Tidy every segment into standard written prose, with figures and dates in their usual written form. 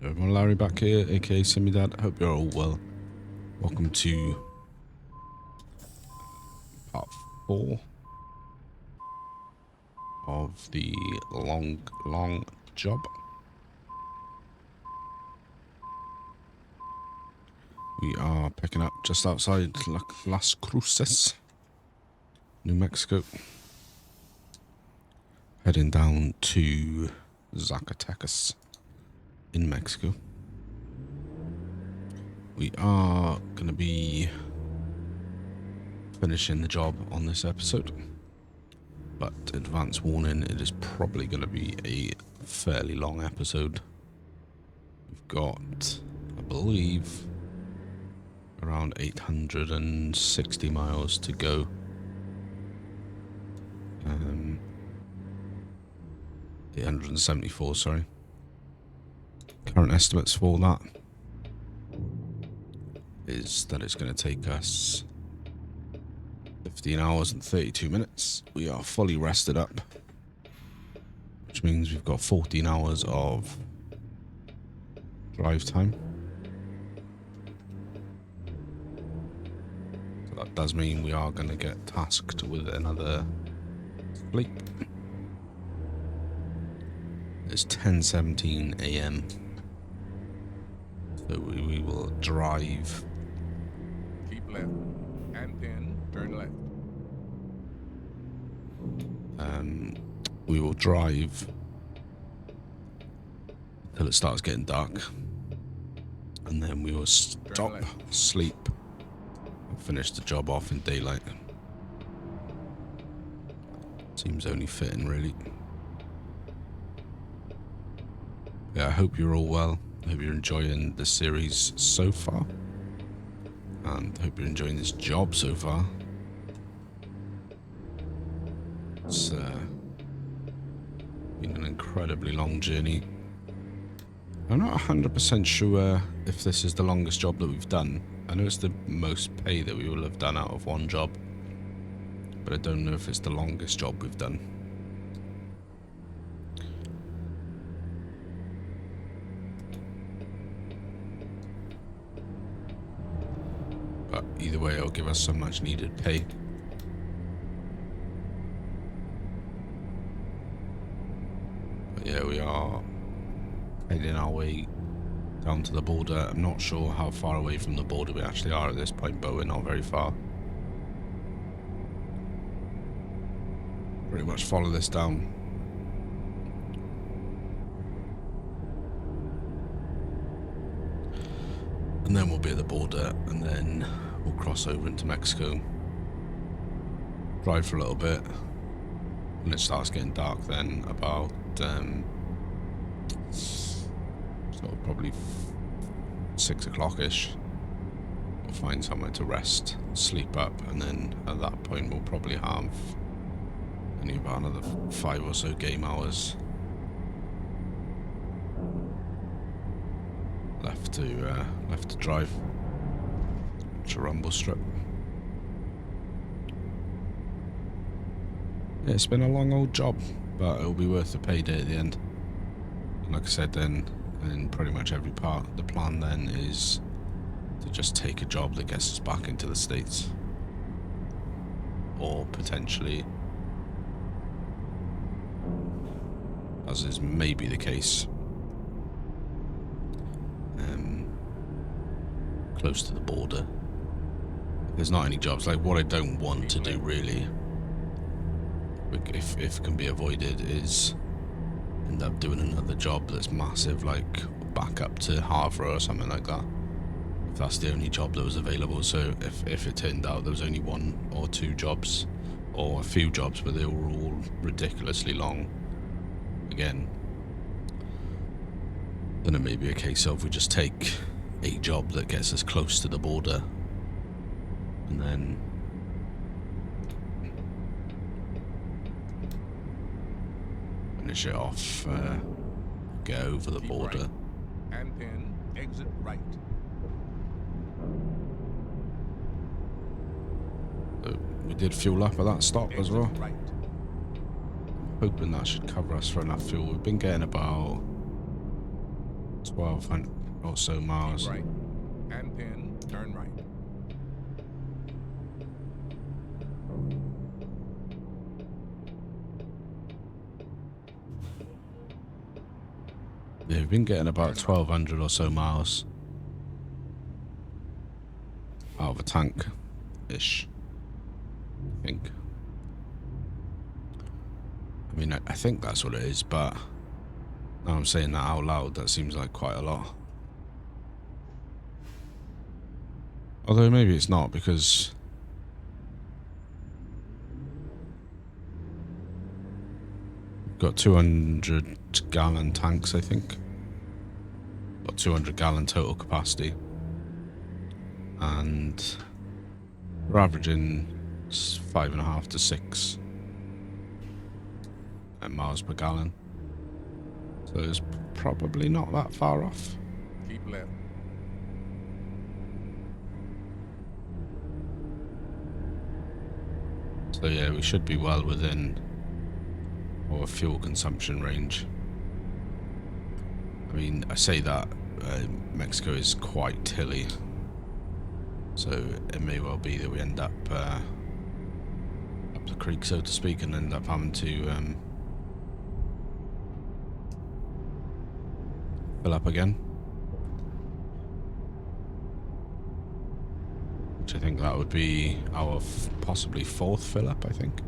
Hello everyone, Larry back here, aka Simidad. Hope you're all well. Welcome to part 4 of the long job. We are picking up just outside Las Cruces, New Mexico. Heading down to Zacatecas in Mexico. We are going to be finishing the job on this episode, but advance warning, it is probably going to be a fairly long episode. We've got, I believe, around 860 miles to go. 874, sorry. Current estimates for that is that it's going to take us 15 hours and 32 minutes. We are fully rested up, which means we've got 14 hours of drive time. So that does mean we are going to get tasked with another sleep. It's 10:17 a.m. So we will drive. Keep left, and then turn left. We will drive until it starts getting dark, and then we will stop, sleep, and finish the job off in daylight. Seems only fitting, really. Yeah, I hope you're all well. I hope you're enjoying the series so far, and I hope you're enjoying this job so far. It's been an incredibly long journey. I'm not 100% sure if this is the longest job that we've done. I know it's the most pay that we will have done out of one job, but I don't know if it's the longest job we've done. But either way, it'll give us some much needed pay. But yeah, we are heading our way down to the border. I'm not sure how far away from the border we actually are at this point, but we're not very far. Pretty much follow this down. And then we'll be at the border, and then we'll cross over into Mexico. Drive for a little bit. When it starts getting dark, then about sort of probably 6 o'clock-ish, we'll find somewhere to rest, sleep up, and then at that point we'll probably have only about another 5 or so game hours left to drive to Rumble Strip. Yeah, it's been a long old job, but it'll be worth the payday at the end. And like I said, then in pretty much every part, the plan then is to just take a job that gets us back into the States, or potentially, as is maybe the case, close to the border. There's not any jobs. Like, what I don't want to do really, if it can be avoided, is end up doing another job that's massive, like back up to Havre or something like that, if that's the only job that was available. So if it turned out there was only 1 or 2 jobs, or a few jobs, but they were all ridiculously long, again, then it may be a case of we just take a job that gets us close to the border, and then finish it off, get over the border. Right, and then exit right. So we did fuel up at that stop as well. Right. Hoping that should cover us for enough fuel. We've been getting about 1,200 or so Keep miles. right, and then turn right. Yeah, we've been getting about Turn right. 1,200 or so miles out of a tank-ish, I think. I mean, I think that's what it is, but now I'm saying that out loud, that seems like quite a lot. Although maybe it's not, because we've got 200-gallon tanks, I think. Got 200-gallon total capacity. And we're averaging 5.5 to 6 miles per gallon. So it's probably not that far off. Keep left. So yeah, we should be well within our fuel consumption range. I mean, I say that Mexico is quite hilly, so it may well be that we end up up the creek, so to speak, and end up having to fill up again. Which I think that would be our possibly 4th fill up, I think.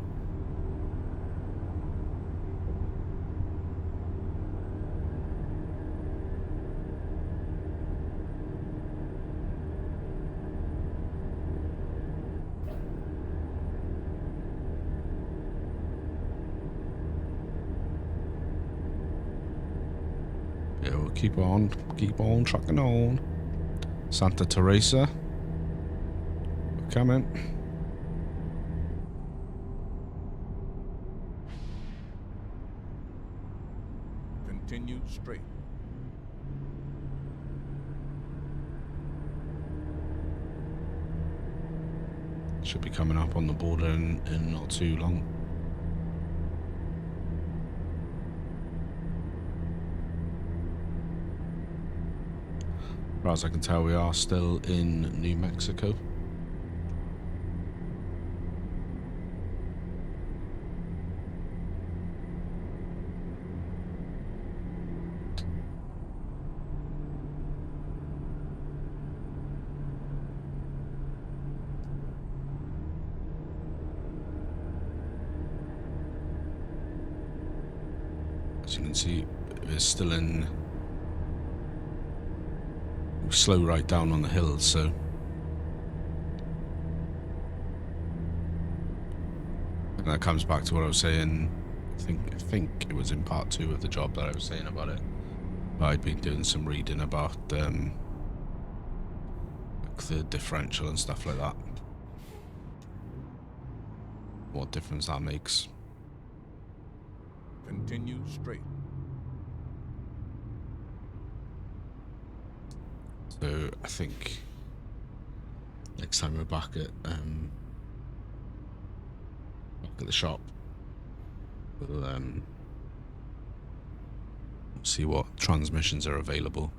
Yeah, we'll keep on trucking on. Santa Teresa. We're coming. Continue straight. Should be coming up on the border in not too long. As far as I can tell, we are still in New Mexico. As you can see, we're still in. We slow right down on the hills, so and that comes back to what I was saying. I think it was in part 2 of the job that I was saying about it. But I'd been doing some reading about like the differential and stuff like that. What difference that makes. Continue straight. So I think next time we're back at the shop, we'll see what transmissions are available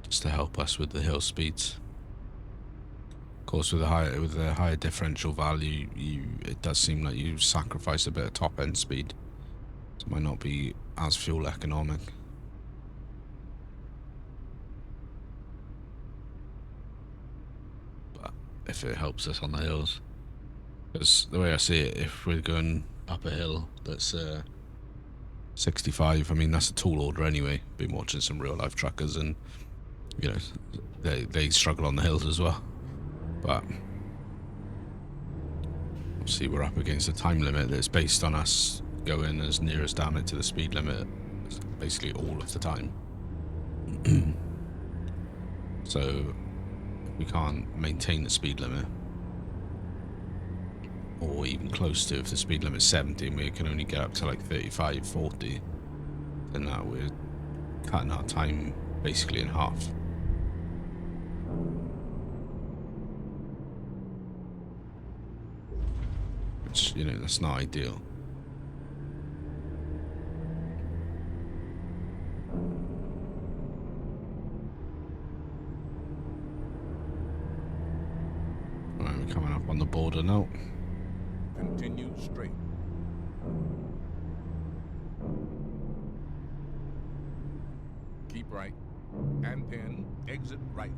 just to help us with the hill speeds. Of course, with the higher differential value, it does seem like you sacrifice a bit of top end speed. So it might not be as fuel economic. But if it helps us on the hills. Because the way I see it, if we're going up a hill that's 65, I mean, that's a tall order anyway. Been watching some real life truckers and, you know, they struggle on the hills as well. But obviously we're up against a time limit that's based on us going as near as damn it to the speed limit basically all of the time. So if we can't maintain the speed limit, or even close to, if the speed limit's 70 and we can only get up to like 35, 40, then that we're cutting our time basically in half. Which, you know, that's not ideal. On the border now. Continue straight. Keep right. And then exit right.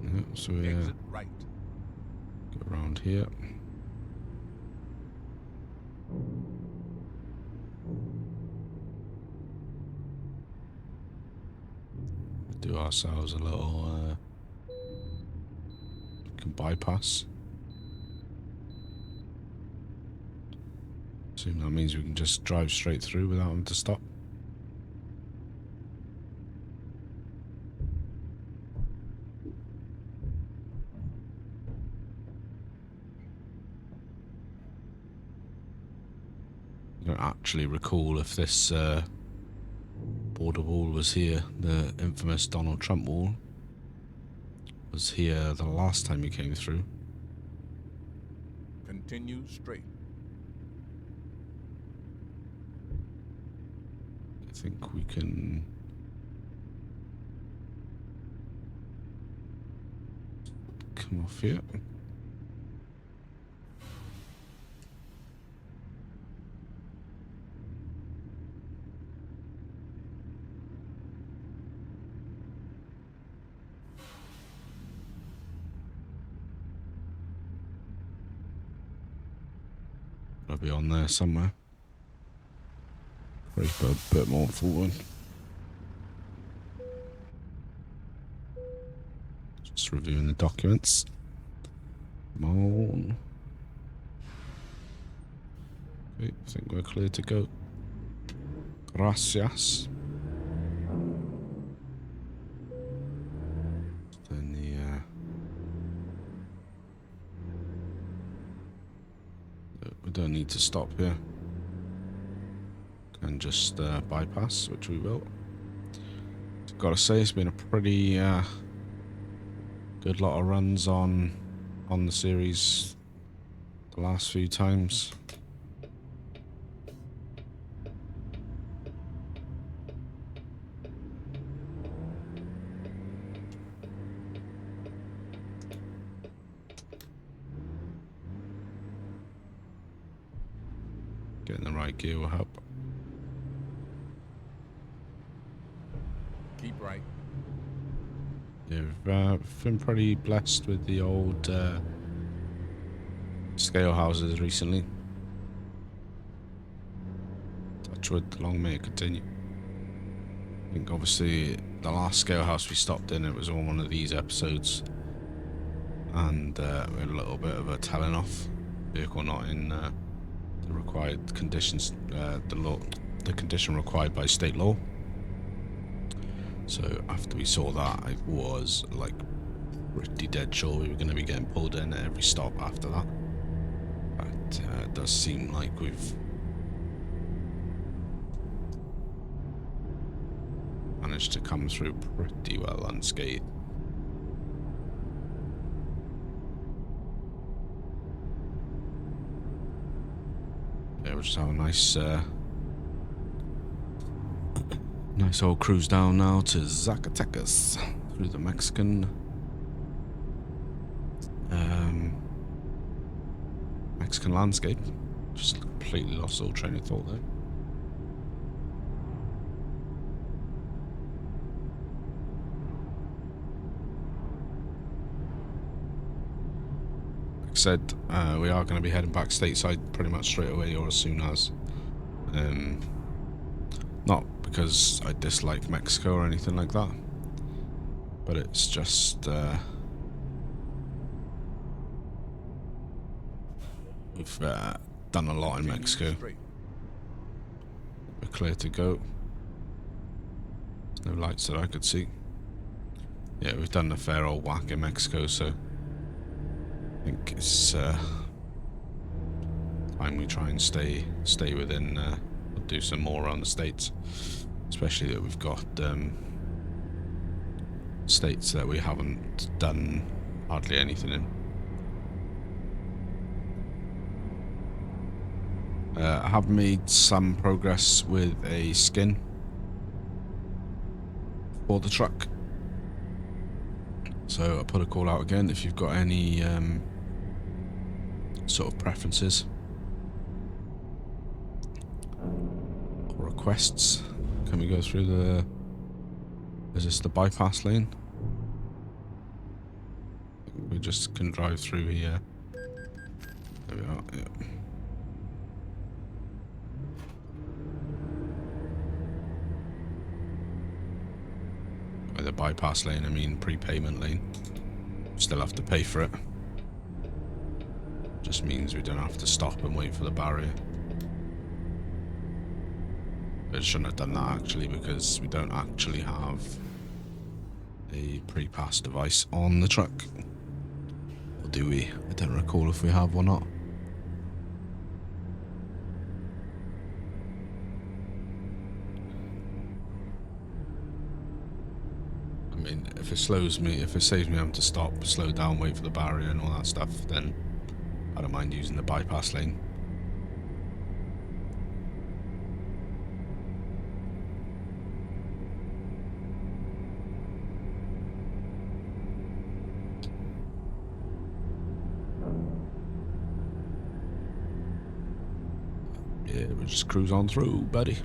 Yeah, so we Exit right. go around here. Do ourselves a little can bypass. Assume that means we can just drive straight through without having to stop. I don't actually recall if this border wall was here. The infamous Donald Trump wall was here the last time we came through. Continue straight. I think we can come off here. I'll be on there somewhere. Probably put a bit more forward. Just reviewing the documents. Come on. Okay, I think we're clear to go. Gracias. Then we don't need to stop here. Can just bypass, which we will. Gotta say, it's been a pretty good lot of runs on the series the last few times. Getting the right gear will help. Keep right. Yeah, we've been pretty blessed with the old scale houses recently. Touchwood, long may it continue. I think obviously the last scale house we stopped in, it was on one of these episodes, and we had a little bit of a telling off. Vehicle not in the required conditions, the condition required by state law. So after we saw that, I was like pretty dead sure we were going to be getting pulled in at every stop after that. But it does seem like we've managed to come through pretty well unscathed. Yeah, we'll just have a nice nice old cruise down now to Zacatecas through the Mexican landscape. Just completely lost all train of thought there. Like I said, we are going to be heading back stateside pretty much straight away or as soon as. Not because I dislike Mexico or anything like that, but it's just we've done a lot in Mexico. We're clear to go. There's no lights that I could see. Yeah, we've done a fair old whack in Mexico, so I think it's time we try and stay within. We'll do some more around the States, especially that we've got states that we haven't done hardly anything in. I have made some progress with a skin for the truck. So I'll put a call out again if you've got any sort of preferences or requests. Can we go through the... Is this the bypass lane? We just can drive through here. There we are, yeah. By the bypass lane, I mean prepayment lane. Still have to pay for it. Just means we don't have to stop and wait for the barrier. I shouldn't have done that actually, because we don't actually have a pre-pass device on the truck. Or do we? I don't recall if we have or not. I mean, if it slows me, if it saves me having to stop, slow down, wait for the barrier and all that stuff, then I don't mind using the bypass lane. Yeah, we'll just cruise on through, buddy.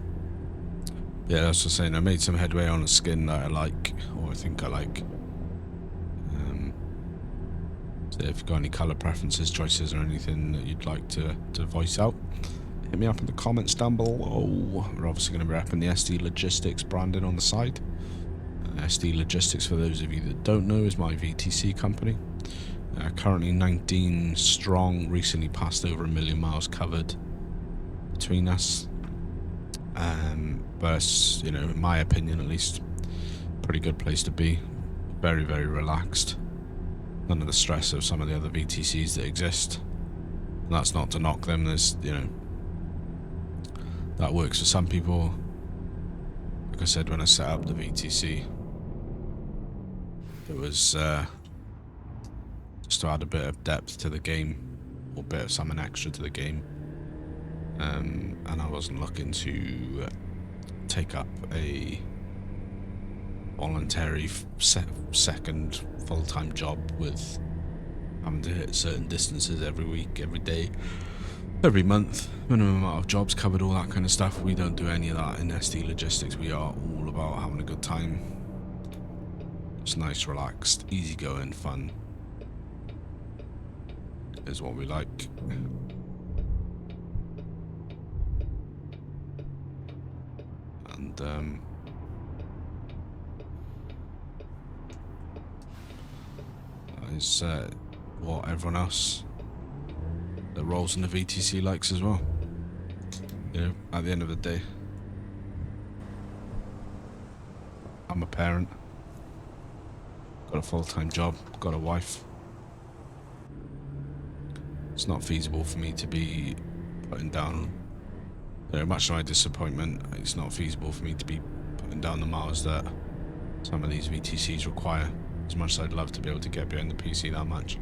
Yeah, that's just saying, I made some headway on a skin that I like, or I think I like. So if you've got any colour preferences, choices, or anything that you'd like to voice out, hit me up in the comments down below. We're obviously going to be repping the SD Logistics branding on the side. SD Logistics, for those of you that don't know, is my VTC company. Currently 19 strong, recently passed over 1 million miles covered between us. But it's, you know, in my opinion at least, pretty good place to be. Very, very relaxed. None of the stress of some of the other VTCs that exist. And that's not to knock them. There's, you know, that works for some people. Like I said, when I set up the VTC, it was just to add a bit of depth to the game, or a bit of something extra to the game. And I wasn't looking to take up a voluntary second full-time job with having to hit certain distances every week, every day, every month, minimum amount of jobs covered, all that kind of stuff. We don't do any of that in SD Logistics. We are all about having a good time. Just nice, relaxed, easygoing fun is what we like. And that is what everyone else that rolls in the VTC likes as well. You know, at the end of the day, I'm a parent, got a full-time job, got a wife. It's not feasible for me to be putting down, you know, much to my disappointment, it's not feasible for me to be putting down the miles that some of these VTCs require. As much as I'd love to be able to get behind the PC that much,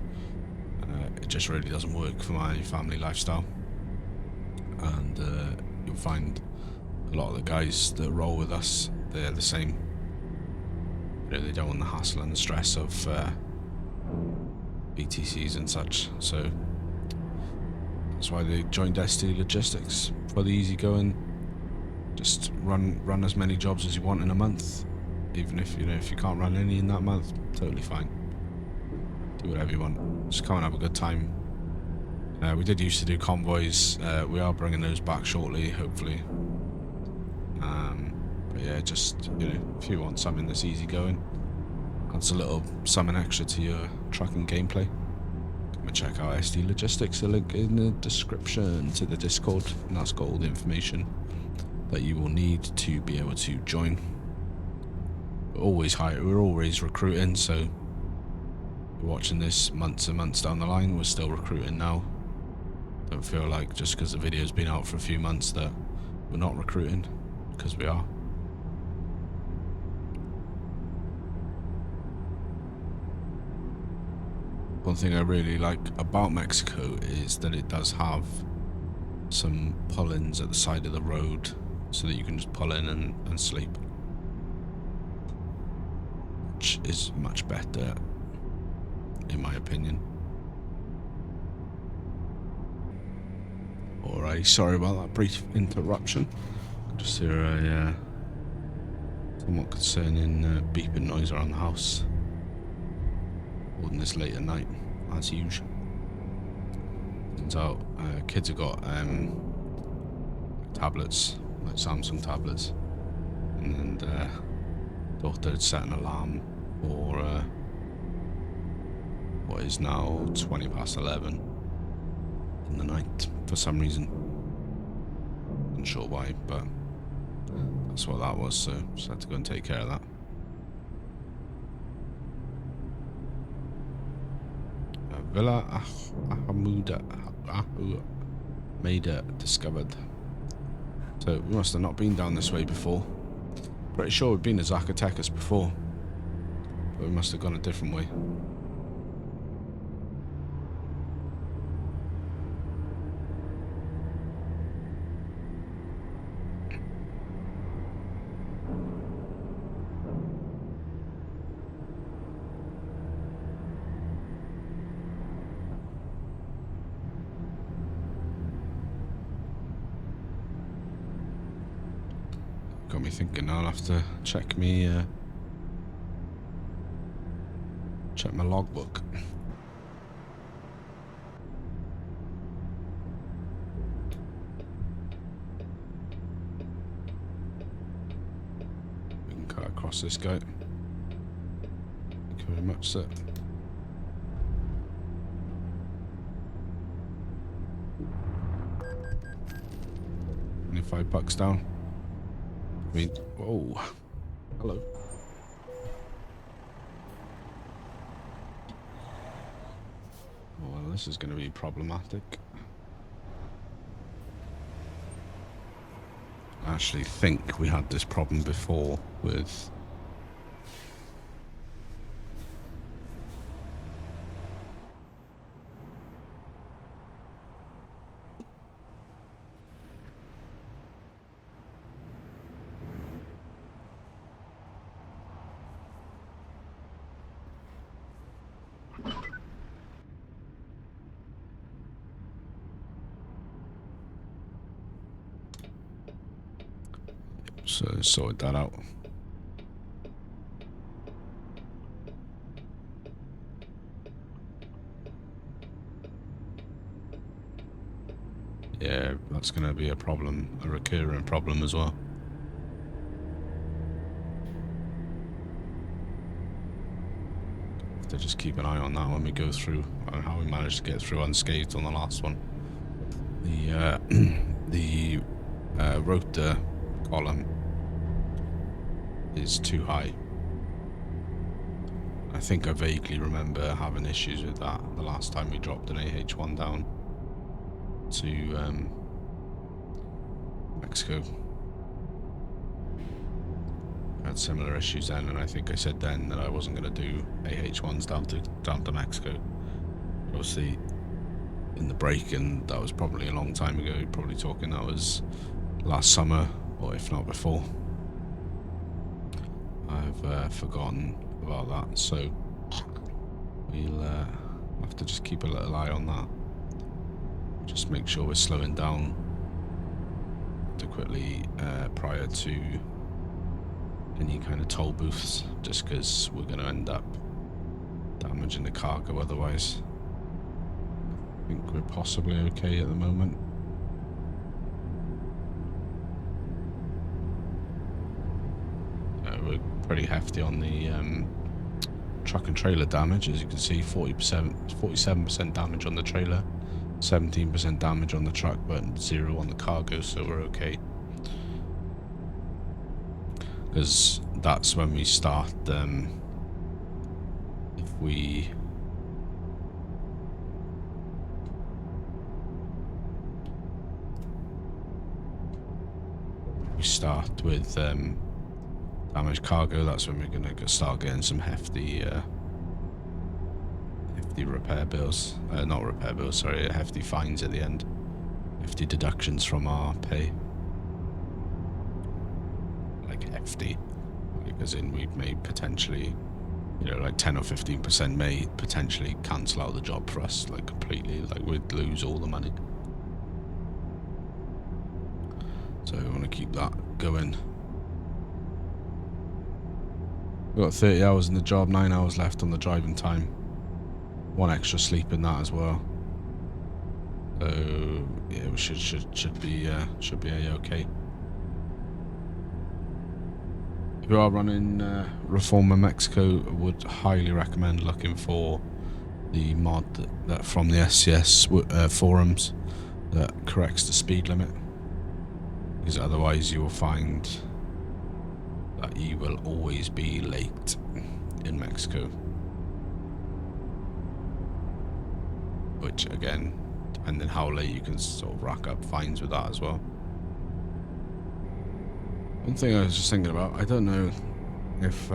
it just really doesn't work for my family lifestyle. And you'll find a lot of the guys that roll with us, they're the same. You know, they don't want the hassle and the stress of VTCs and such, so that's why they joined SD Logistics, for the easy going. Just run as many jobs as you want in a month, even if, you know, if you can't run any in that month, totally fine. Do whatever you want, just come and have a good time. We did used to do convoys, we are bringing those back shortly, hopefully. But yeah, just, you know, if you want something that's easy going, adds a little something extra to your trucking gameplay, come and check out SD Logistics. The link in the description to the Discord, and that's got all the information that you will need to be able to join. We're always recruiting, so if you're watching this months and months down the line, we're still recruiting now. Don't feel like just because the video's been out for a few months that we're not recruiting, because we are. One thing I really like about Mexico is that it does have some pull-ins at the side of the road, so that you can just pull in and sleep, which is much better in my opinion. Alright, sorry about that brief interruption. Just hear a somewhat concerning beeping noise around the house. Holding this late at night, as usual. Turns out kids have got tablets, like Samsung tablets, and daughter had set an alarm for what is now 20 past 11 in the night for some reason. Not sure why, but that's what that was, so just had to go and take care of that. Villa Ahmeda discovered. So we must have not been down this way before. Pretty sure we've been to Zacatecas before, but we must have gone a different way. Got me thinking I'll have to check my logbook. We can cut across this gate. Thank you very much, sir. $25 down. I mean, whoa. Hello. Well, this is going to be problematic. I actually think we had this problem before with... So sorted that out. Yeah, that's going to be a problem, a recurring problem as well. Have to just keep an eye on that when we go through, on how we managed to get through unscathed on the last one. The rotor column is too high. I think I vaguely remember having issues with that the last time we dropped an AH-1 down to Mexico. I had similar issues then, and I think I said then that I wasn't going to do AH-1s down to Mexico. Obviously, in the break, and that was probably a long time ago. Probably talking that was last summer, or if not before. I've forgotten about that, so we'll have to just keep a little eye on that. Just make sure we're slowing down adequately prior to any kind of toll booths, just because we're going to end up damaging the cargo otherwise. I think we're possibly okay at the moment. We're pretty hefty on the truck and trailer damage, as you can see. 47% damage on the trailer, 17% damage on the truck, but 0 on the cargo, so we're okay. Because that's when we start, if we start with damaged cargo, that's when we're going to start getting some hefty repair bills. Not repair bills, sorry, hefty fines at the end. Hefty deductions from our pay. Like hefty. Like as in we may potentially you know, like 10 or 15% may potentially cancel out the job for us, like completely, like we'd lose all the money. So we want to keep that going. We've got 30 hours in the job, 9 hours left on the driving time. 1 extra sleep in that as well. So yeah, we should be okay. If you are running Reforma Mexico, I would highly recommend looking for the mod that from the SCS forums that corrects the speed limit, because otherwise you will find that you will always be late in Mexico, which again, depending how late, you can sort of rack up fines with that as well. One thing I was just thinking about, I don't know if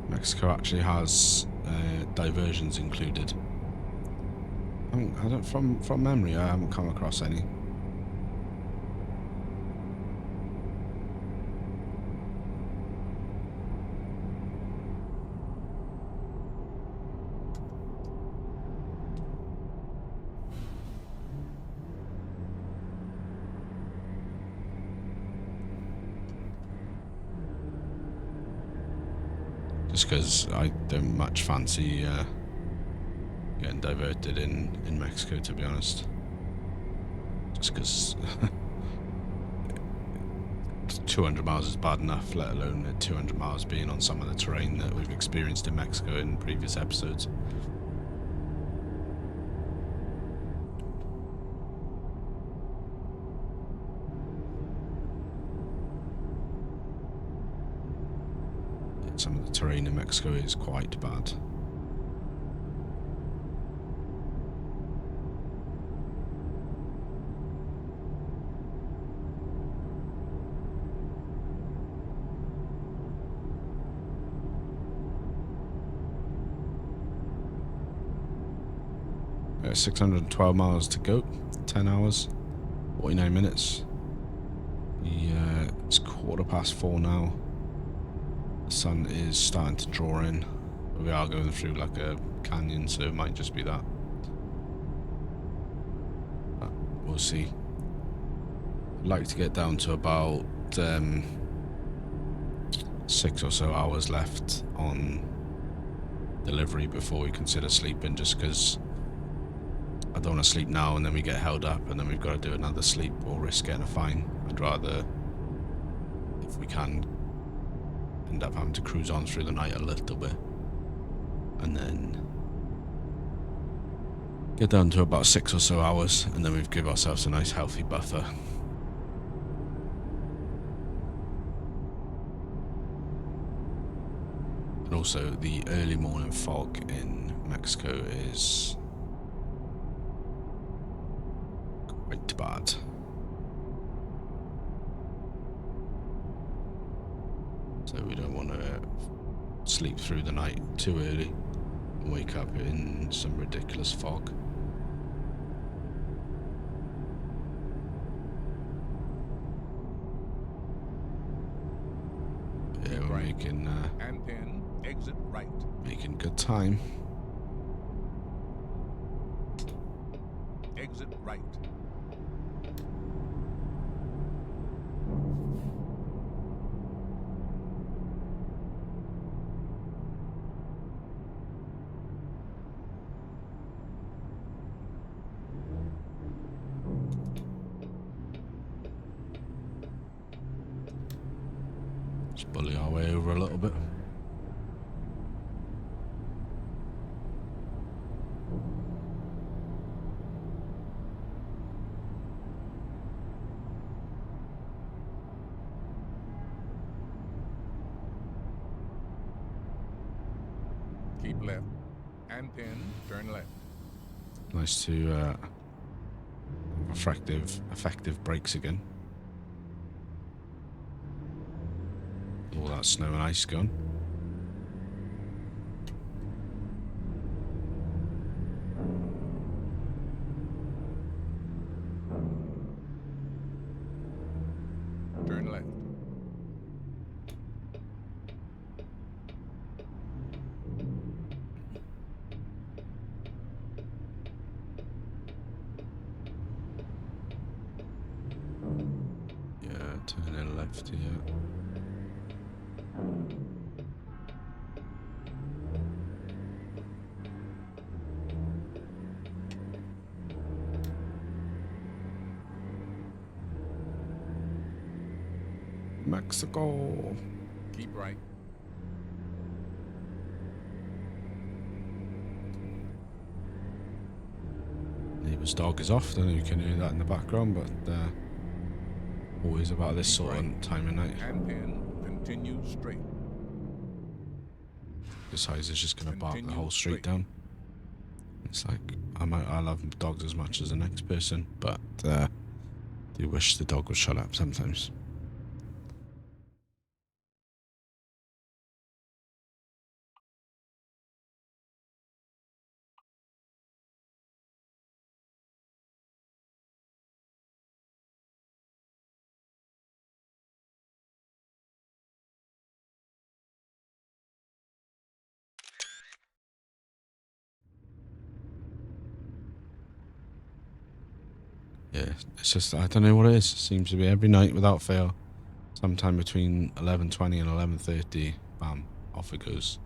Mexico actually has diversions included. I don't, from memory, I haven't come across any. Just because I don't much fancy getting diverted in Mexico, to be honest. Just because 200 miles is bad enough, let alone 200 miles being on some of the terrain that we've experienced in Mexico in previous episodes. Some of the terrain in Mexico is quite bad. Yeah, 612 miles to go, 10 hours, 49 minutes. Yeah, it's 4:15 now. The sun is starting to draw in. We are going through like a canyon, so it might just be that. But we'll see. I'd like to get down to about 6 or so hours left on delivery before we consider sleeping, just because I don't want to sleep now and then we get held up and then we've got to do another sleep or risk getting a fine. I'd rather, if we can, end up having to cruise on through the night a little bit and then get down to about 6 or so hours, and then we've given ourselves a nice healthy buffer. And also the early morning fog in Mexico is quite bad. So we don't want to sleep through the night too early and wake up in some ridiculous fog. Yeah, we're making And then exit right. making good time. Exit right. Just bully our way over a little bit. Keep left. And then turn left. Nice to have effective brakes again. All that snow and ice gone. Turn left. Turning left here. Mexico. Keep right. Neighbour's dog is off. I don't know if you can hear that in the background, but always about this sort of time of night. And then continue straight. Decides it's just going to bark the Continue whole street straight. down. It's like, I love dogs as much as the next person, but do wish the dog would shut up sometimes. Yeah, it's just, I don't know what it is. It seems to be every night without fail. Sometime between 11:20 and 11:30, bam, off it goes.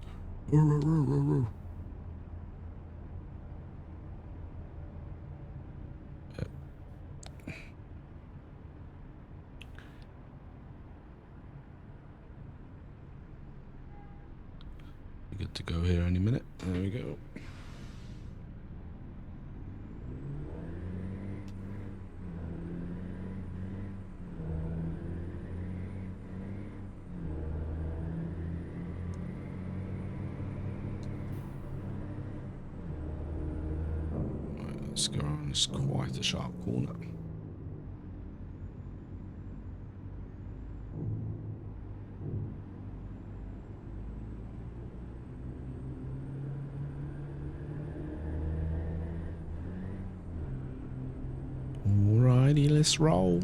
Good to go here any minute. There we go. Right, let's go around this quite a sharp corner. Alrighty, let's roll.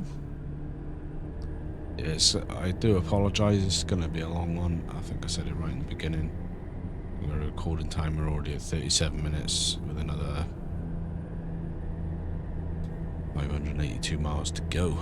Yes, I do apologise. It's going to be a long one. I think I said it right in the beginning. We're recording time. We're already at 37 minutes with another 582 miles to go.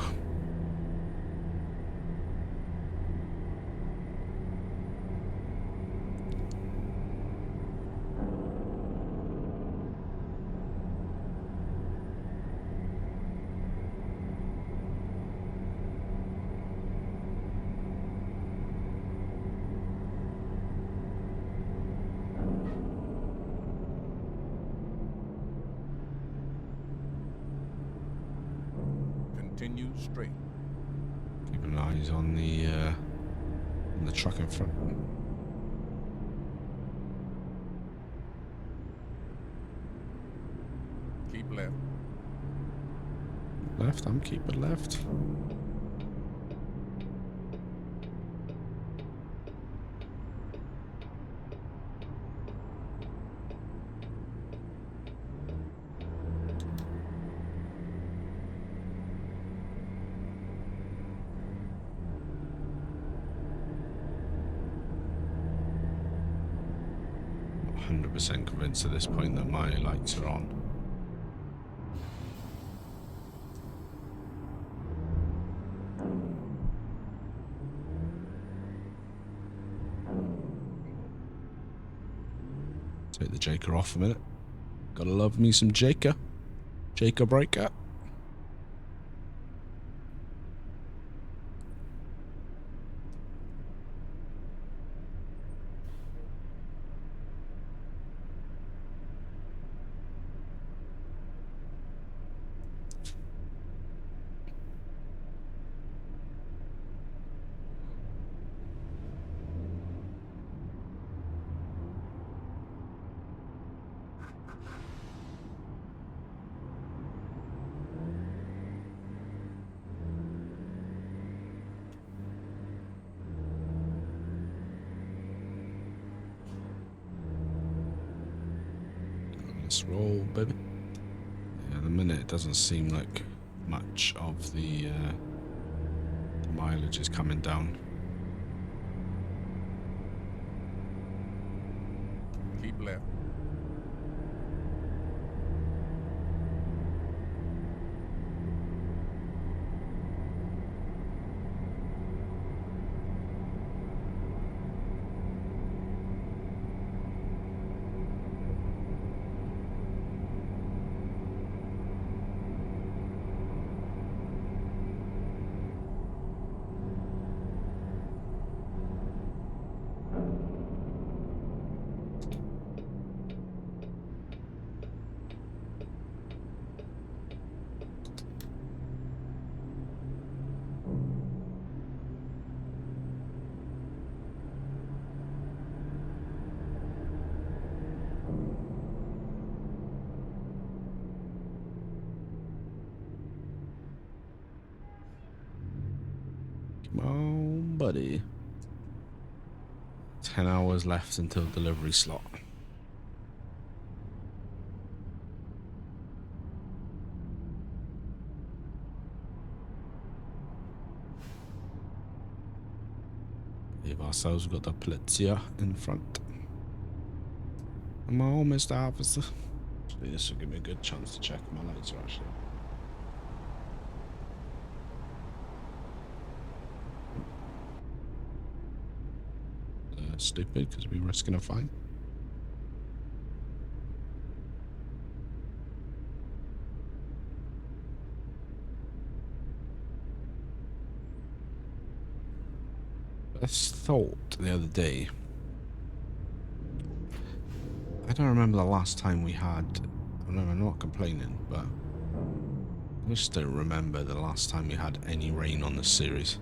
Continue straight. Keeping eyes on the truck in front. Keep left. Left, I'm keeping left. I'm 100% convinced at this point that my lights are on. Take the Jaker off a minute. Gotta love me some Jaker. Jaker breaker. Let's roll, baby. Yeah, at the minute it doesn't seem like much of the mileage is coming down. Keep left. buddy. 10 hours left until delivery slot. Leave ourselves, we've got the Polizia in front. Come on, Mr. Officer. Actually, this will give me a good chance to check my lights are actually. Stupid, because we're risking a fine. I thought the other day, I don't remember the last time we had, I'm not complaining, but I just don't remember the last time we had any rain on this series.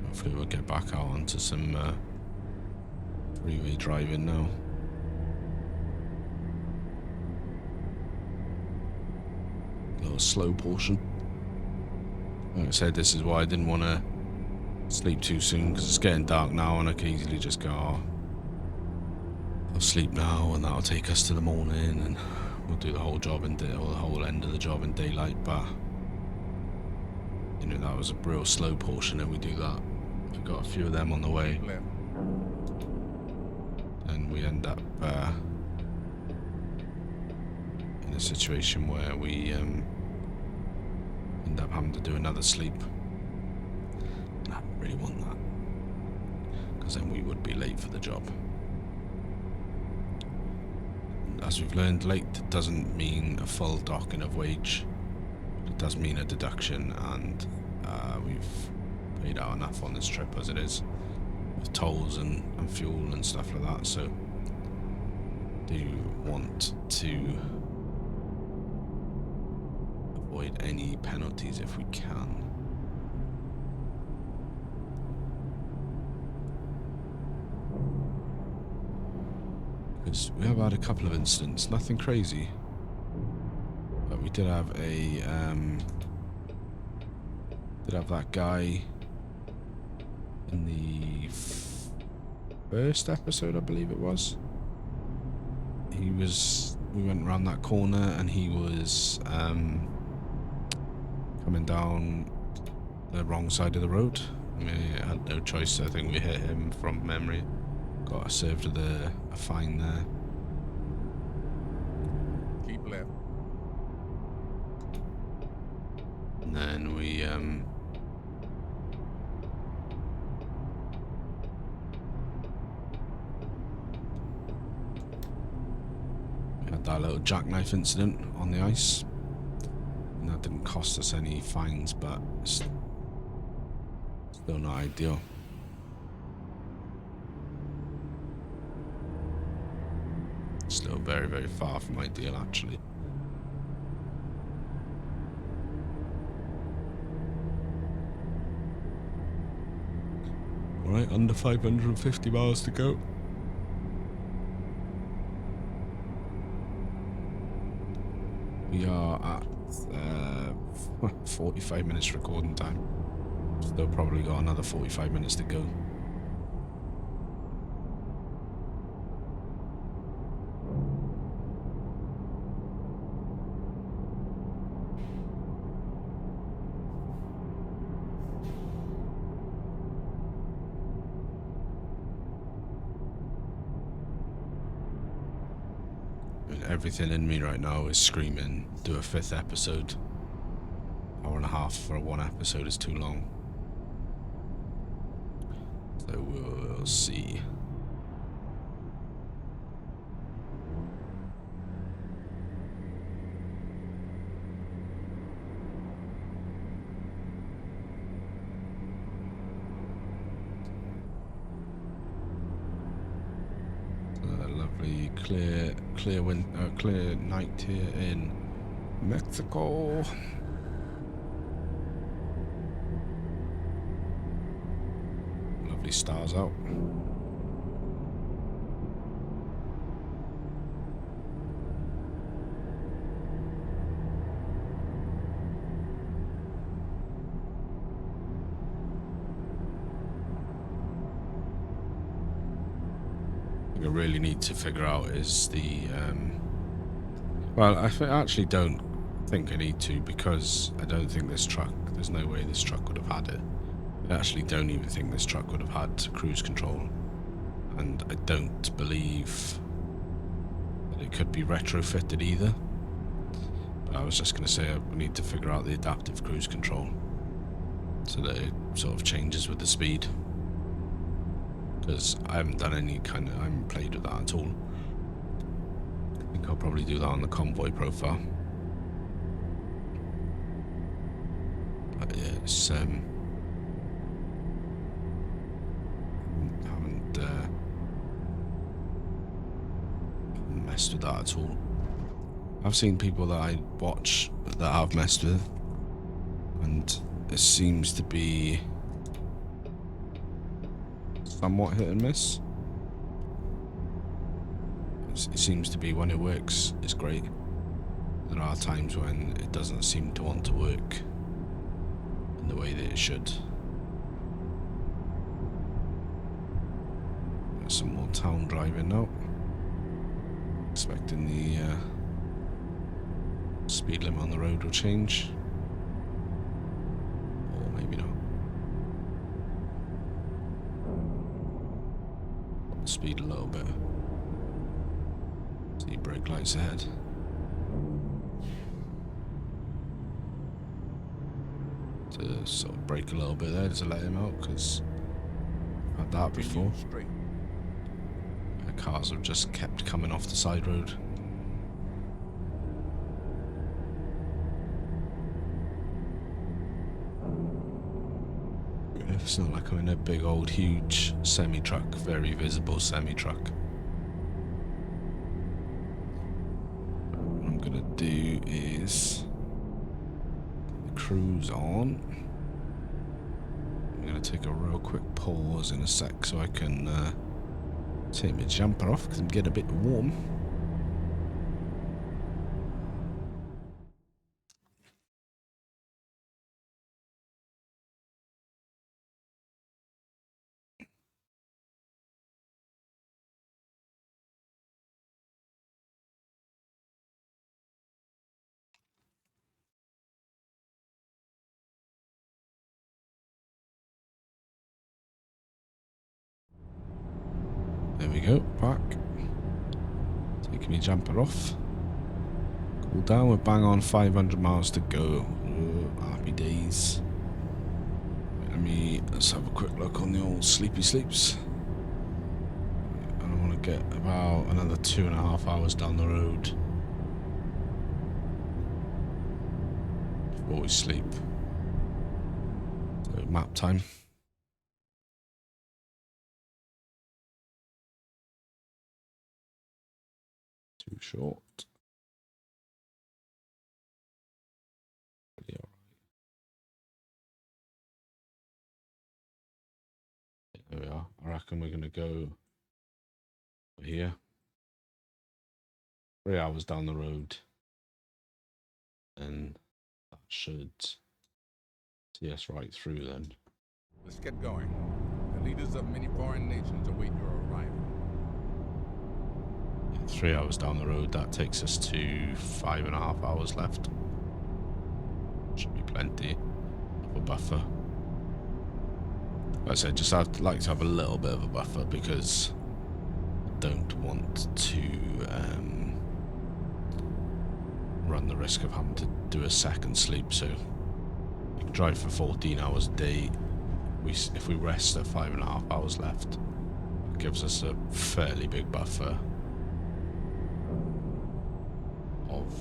Hopefully we'll get back out onto some freeway driving now. A little slow portion. Like I said, this is why I didn't want to sleep too soon, because it's getting dark now and I could easily just go, oh, I'll sleep now and that'll take us to the morning and we'll do the whole job or the whole end of the job in daylight. But you know, that was a real slow portion and we do that. We've got a few of them on the way and we end up in a situation where we end up having to do another sleep. And I don't really want that, because then we would be late for the job. As we've learned, late doesn't mean a full docking of wage. It does mean a deduction, and we've paid out enough on this trip as it is, with tolls and fuel and stuff like that, so do want to avoid any penalties if we can. Because we have had a couple of incidents, nothing crazy, but we did have that guy in the first episode, I believe it was. We went around that corner and he was coming down the wrong side of the road. I mean, I had no choice. I think we hit him from memory. Got served with a fine there. Keep left. And then we had that little jackknife incident on the ice. And that didn't cost us any fines, but it's still not ideal. Still very, very far from ideal, actually. Alright, under 550 miles to go. We are at 45 minutes recording time. Still probably got another 45 minutes to go. Everything in me right now is screaming, do a 5th episode. Hour and a half for one episode is too long. So we'll see. Lovely clear night here in Mexico. Lovely stars out. What I really need to figure out is the well, I actually don't think I need to, because I don't think this truck, there's no way this truck would have had it. I actually don't even think this truck would have had cruise control, and I don't believe that it could be retrofitted either. But I was just going to say I need to figure out the adaptive cruise control so that it sort of changes with the speed, because I haven't done any kind of, I haven't played with that at all. I think I'll probably do that on the convoy profile. But yeah, it's haven't messed with that at all. I've seen people that I watch that I've messed with, and it seems to be somewhat hit and miss. It seems to be when it works, it's great. There are times when it doesn't seem to want to work in the way that it should. Got some more town driving now. Expecting the speed limit on the road will change. Or maybe not. Speed a little bit. See brake lights ahead. To sort of brake a little bit there to let him out, because I've had that before. The cars have just kept coming off the side road. It's not like I'm in a big old huge semi-truck, very visible semi-truck. What I'm gonna do is cruise on. I'm gonna take a real quick pause in a sec so I can take my jumper off, because I'm getting a bit warm. There we go, back. Taking my jumper off. Cool down, we're bang on 500 miles to go. Happy days. Let's have a quick look on the old sleepy sleeps. And I want to get about another 2.5 hours down the road before we sleep. So map time. Too short. Pretty alright. There we are. I reckon we're going to go here. 3 hours down the road. And that should see us right through then. Let's get going. The leaders of many foreign nations await your arrival. 3 hours down the road, that takes us to 5.5 hours left. Should be plenty of a buffer. Like I said, just I'd like to have a little bit of a buffer, because I don't want to run the risk of having to do a second sleep. So you can drive for 14 hours a day. If we rest at 5.5 hours left, it gives us a fairly big buffer of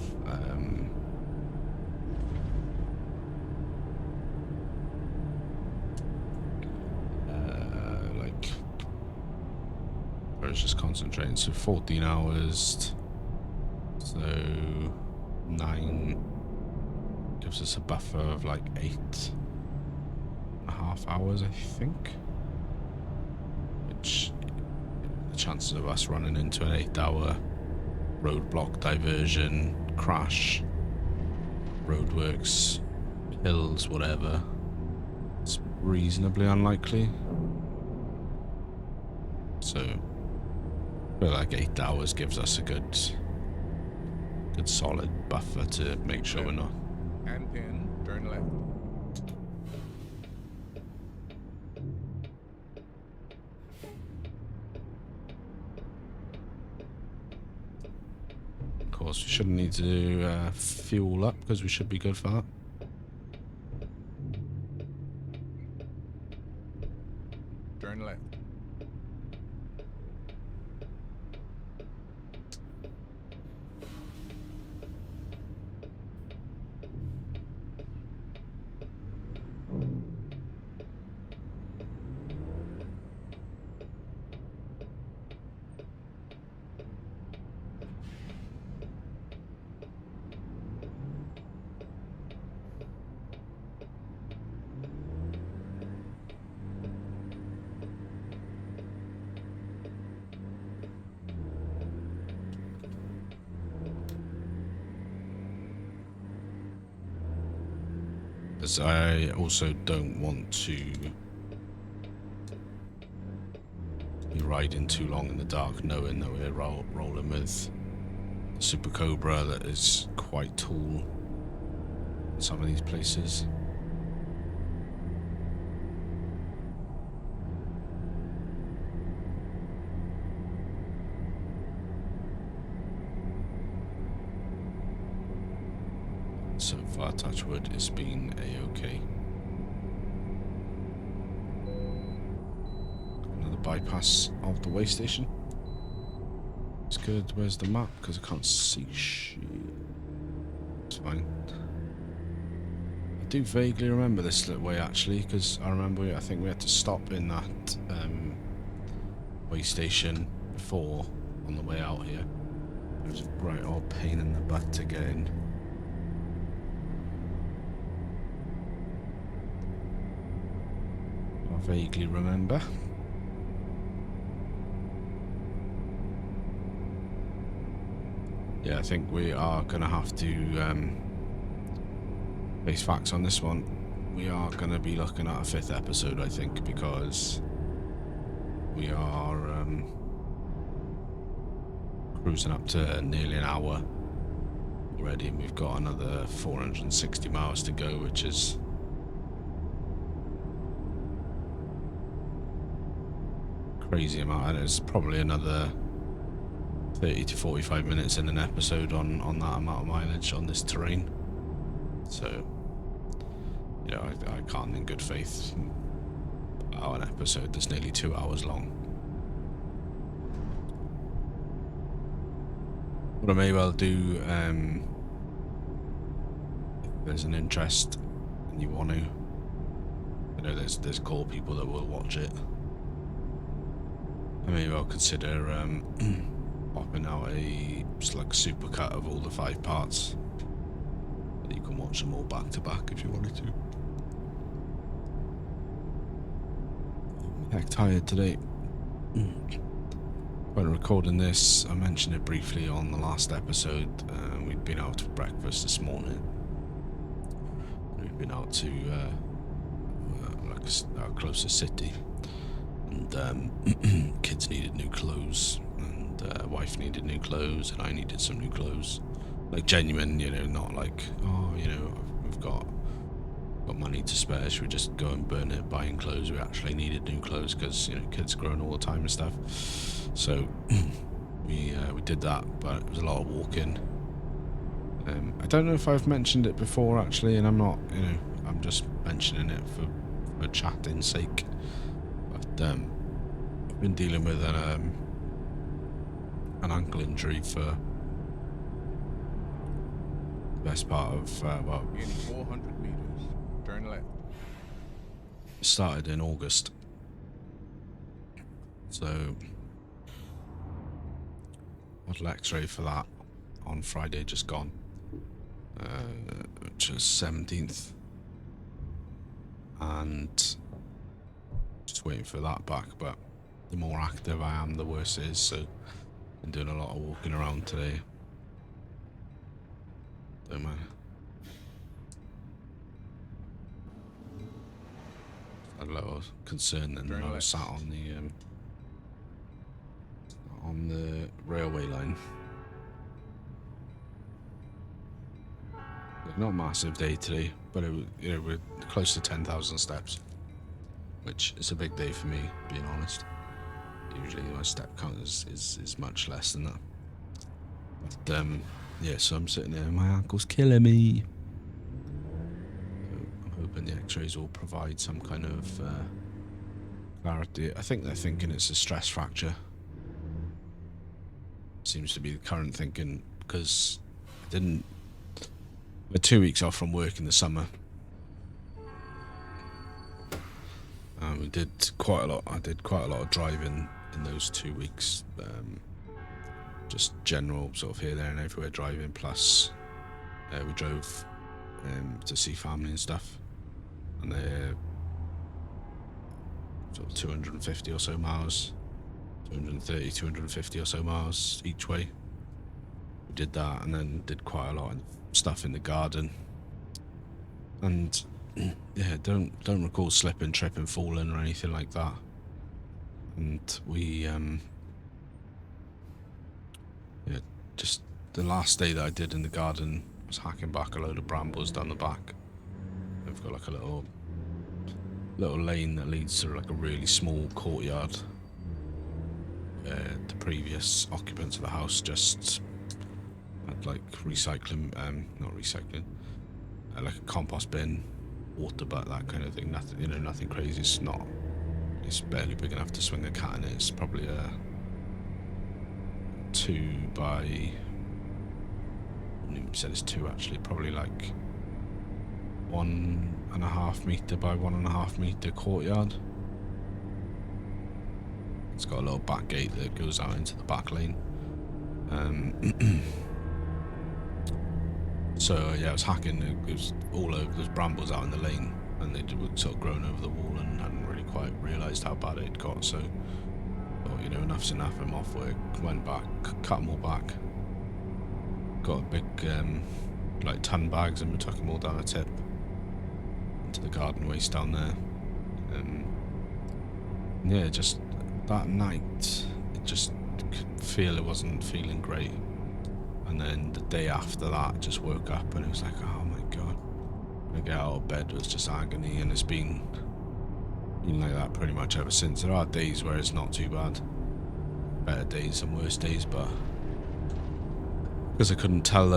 like it's just concentrating. So 14 hours. So 9 gives us a buffer of like 8.5 hours, I think. Which the chances of us running into an 8-hour roadblock, diversion, crash, roadworks, hills, whatever, it's reasonably unlikely. So I feel like 8 hours gives us a good solid buffer to make sure we're not. And 10, turn left. Of course, we shouldn't need to fuel up because we should be good for that. Turn left. Because I also don't want to be riding too long in the dark knowing that we're rolling with a Super Cobra that is quite tall in some of these places. So far, touch wood, it's been a-okay. Another bypass of the way station. It's good. Where's the map? Because I can't see shit. It's fine. I do vaguely remember this little way actually, because I remember I think we had to stop in that way station before on the way out here. It was a right old pain in the butt to get in. I vaguely remember. Yeah, I think we are going to have to face facts on this one. We are going to be looking at a 5th episode, I think, because we are cruising up to nearly an hour already, and we've got another 460 miles to go, which is crazy amount, and it's probably another 30 to 45 minutes in an episode on that amount of mileage on this terrain. So, you know, I can't in good faith put out an episode that's nearly 2 hours long. What I may well do, if there's an interest and you want to, you know, there's core people that will watch it. I may well consider popping out a just like super cut of all the 5 parts. You can watch them all back to back if you wanted to. I'm heck tired today. When recording this, I mentioned it briefly on the last episode. We'd been out for breakfast this morning. We'd been out to our closest city. And kids needed new clothes, and wife needed new clothes, and I needed some new clothes. Like genuine, you know, not like, oh, you know, we've got money to spare, should we just go and burn it buying clothes? We actually needed new clothes because, you know, kids growing all the time and stuff. So we did that, but it was a lot of walking. I don't know if I've mentioned it before actually, and I'm not, you know, I'm just mentioning it for chatting's sake. But I've been dealing with an ankle injury for the best part of well, In 400 meters, turn left. started in August. So model X-ray for that on Friday just gone, which was 17th, and just waiting for that back. But the more active I am, the worse it is, so I'm doing a lot of walking around today. Don't mind. I had a little concern then when I was sat on the railway line. Not a massive day today, but it was, we're close to 10,000 steps, which is a big day for me, being honest. Usually my step count is much less than that. But yeah, so I'm sitting there, my ankle's killing me. So I'm hoping the X-rays will provide some kind of clarity. I think they're thinking it's a stress fracture. Seems to be the current thinking, because I had 2 weeks off from work in the summer. We did quite a lot. I did quite a lot of driving in those 2 weeks. Just general sort of here, there, and everywhere driving. Plus, we drove to see family and stuff, and they're sort of 250 or so miles, 230, 250 or so miles each way. We did that, and then did quite a lot of stuff in the garden, and yeah, don't recall slipping, tripping, falling or anything like that. And we yeah, just the last day that I did in the garden was hacking back a load of brambles down the back. We've got like a little lane that leads to like a really small courtyard. The previous occupants of the house just had like like a compost bin, water butt, that kind of thing. Nothing, nothing crazy. It's barely big enough to swing a cat in it. It's probably a 2 by, I wouldn't even say it's 2 actually, probably like 1.5 meter by 1.5 meter courtyard. It's got a little back gate that goes out into the back lane. So yeah, I was hacking. It was all over. There's brambles out in the lane, and they'd sort of grown over the wall, and hadn't really quite realised how bad it got. So, thought, enough's enough. I'm off work. Went back, cut them all back. Got a big like ton bags, and we took them all down a tip into the garden waste down there. Yeah, just that night, it just could feel it wasn't feeling great. And then the day after that, just woke up and it was like, oh my god. When I get out of bed, it was just agony, and it's been like that pretty much ever since. There are days where it's not too bad. Better days and worse days, but because I couldn't tell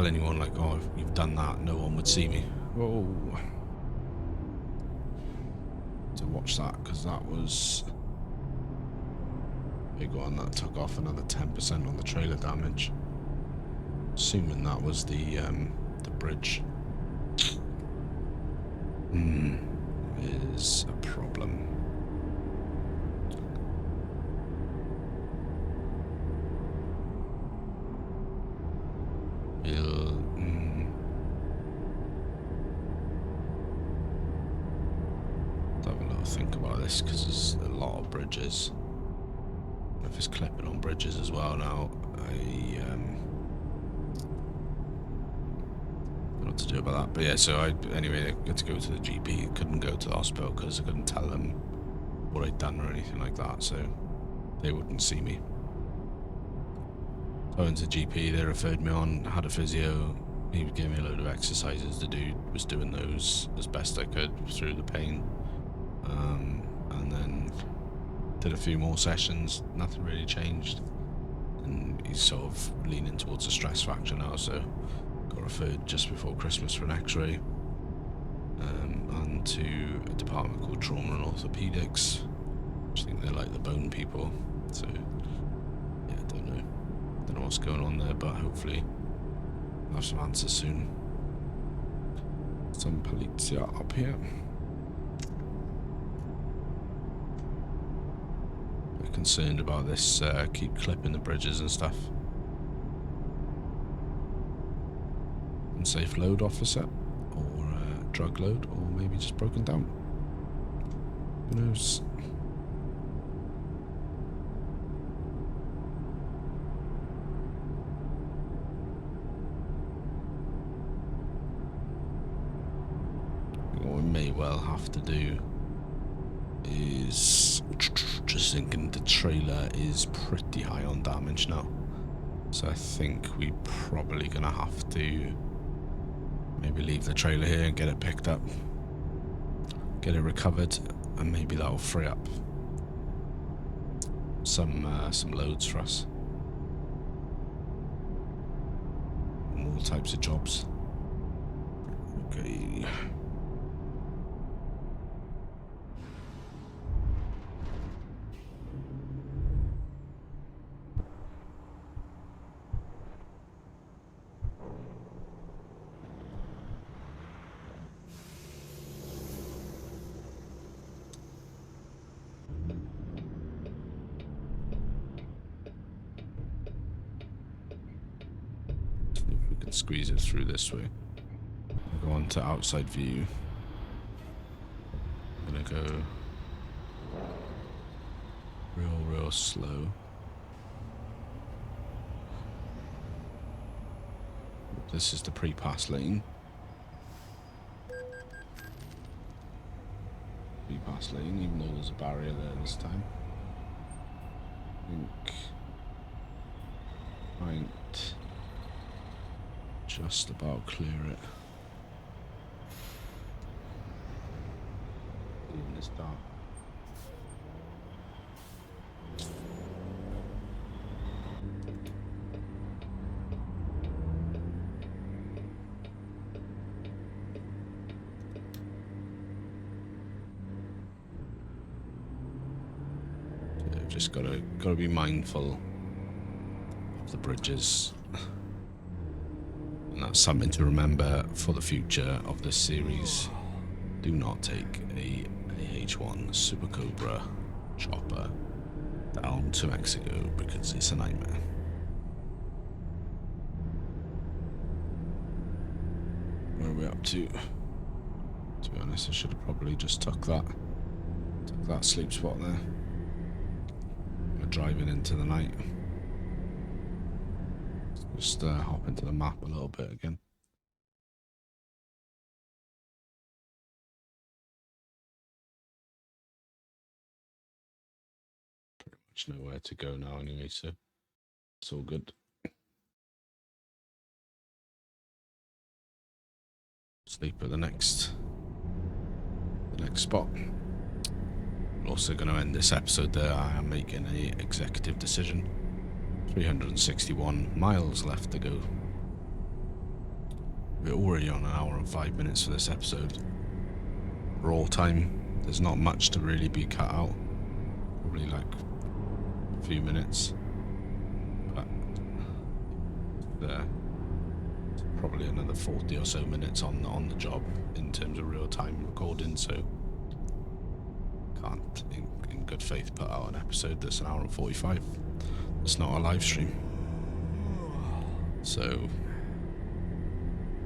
anyone, like, oh, if you've done that, no one would see me. Whoa. To watch that, because that was big one. That took off another 10% on the trailer damage. Assuming that was the bridge. Is a problem. Have a little think about this, because there's a lot of bridges. If it's clipping on bridges as well now, I don't know what to do about that. But yeah, so I had to go to the GP. Couldn't go to the hospital because I couldn't tell them what I'd done or anything like that, so they wouldn't see me. I went to the GP, they referred me on, had a physio. He gave me a load of exercises to do, was doing those as best I could through the pain. And then did a few more sessions, nothing really changed. And he's sort of leaning towards a stress fracture now, so got referred just before Christmas for an X-ray. And to a department called Trauma and Orthopedics. I think they're like the bone people. So, yeah, I don't know what's going on there, but hopefully I'll have some answers soon. Some polizia up here. concerned about this keep clipping the bridges and stuff. Unsafe load, officer, or drug load, or maybe just broken down. Who knows? What we may well have to do is just thinking the trailer is pretty high on damage now, so I think we're probably gonna have to maybe leave the trailer here and get it picked up, get it recovered, and maybe that'll free up some loads for us. All types of jobs. Okay. Squeeze it through this way. Go on to outside view. I'm gonna go real slow. This is the pre-pass lane. Pre-pass lane, even though there's a barrier there this time. I think might just about clear it. Even this dark. So just gotta be mindful of the bridges. And that's something to remember for the future of this series. Do not take a AH-1 Super Cobra chopper down to Mexico because it's a nightmare. Where are we up to? To be honest, I should have probably just took that sleep spot there. We're driving into the night. Just hop into the map a little bit again. Pretty much know where to go now anyway, so it's all good. Sleep at the next spot. I'm also going to end this episode there. I am making a executive decision. 361 miles left to go. We're already on an hour and 5 minutes for this episode. Raw time. There's not much to really be cut out. Probably like a few minutes. But probably another 40 or so minutes on the job in terms of real time recording, so can't in good faith put out an episode that's an hour and 45. It's not a live stream, so we'll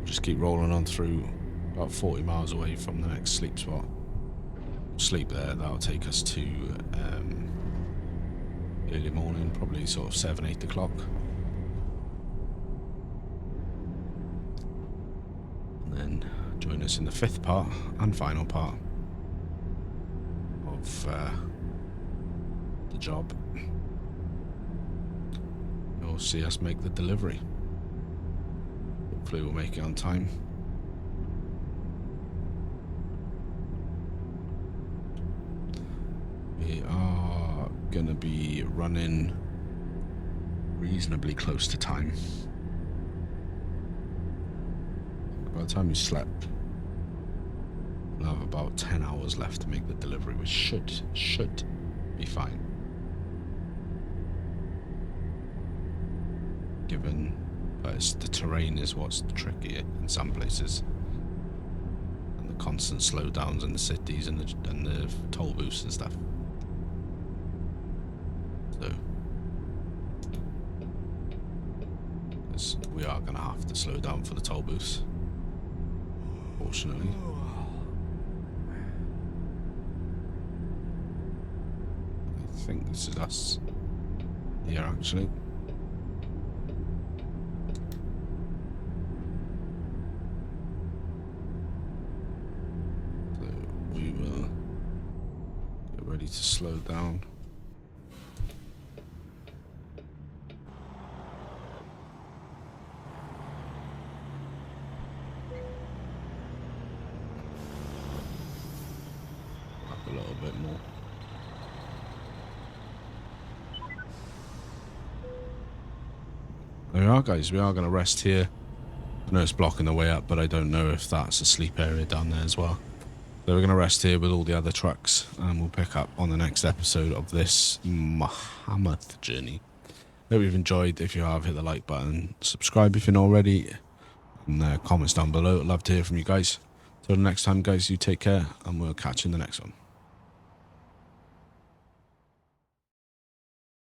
just keep rolling on through. About 40 miles away from the next sleep spot. Sleep there. That'll take us to early morning, probably sort of 7-8 o'clock. And then join us in the fifth part and final part of the job. You'll see us make the delivery. Hopefully we'll make it on time. We are going to be running reasonably close to time. By the time we slept, we'll have about 10 hours left to make the delivery, which should be fine. Given the terrain is what's trickier in some places, and the constant slowdowns in the cities and the toll booths and stuff. So, because we are going to have to slow down for the toll booths, fortunately. I think this is us here, actually. So we will get ready to slow down. Up a little bit more. There we are, guys. We are going to rest here. I know it's blocking the way up, but I don't know if that's a sleep area down there as well. So we're going to rest here with all the other trucks, and we'll pick up on the next episode of this mammoth journey. Hope you've enjoyed. If you have, hit the like button, subscribe if you're not already, and comments down below. I'd love to hear from you guys. Till the next time, guys, you take care, and we'll catch you in the next one.